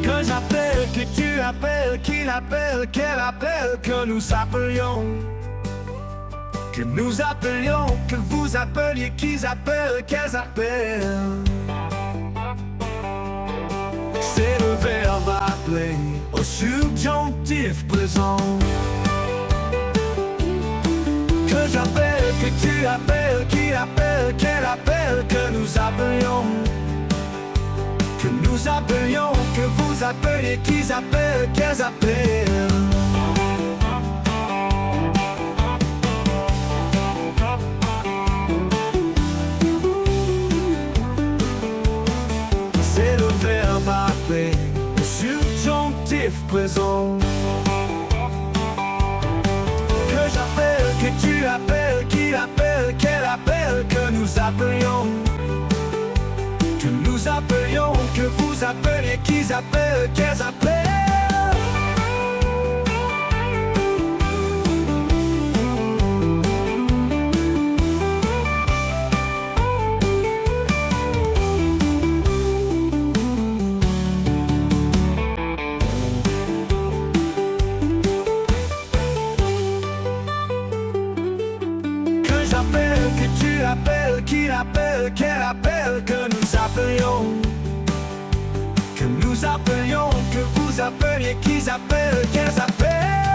Que j'appelle, que tu appelles, qu'il appelle, qu'elle appelle, que nous appelions. Que nous appelions, que vous appeliez, qu'ils appellent, qu'elles appellent. C'est le verbe appeler au subjonctif présent. Que j'appelle, que tu appelles, qu'il appelle, qu'elle appelle, que nous appelions. Que nous appelions, que vous appeliez, qu'ils appellent, qu'elles appellent. C'est le verbe appeler, le subjonctif présent. Que j'appelle, que tu appelles, qu'il appelle, qu'elle appelle, que nous appelions. Que nous appelions, que vous appeliez, qu'ils appellent, qu'elles appellent. Que j'appelle, que tu appelles, qu'il appelle, qu'elle appelle, que nous appelions. Que nous appelions, que vous appeliez, qu'ils appellent, qu'elles appellent.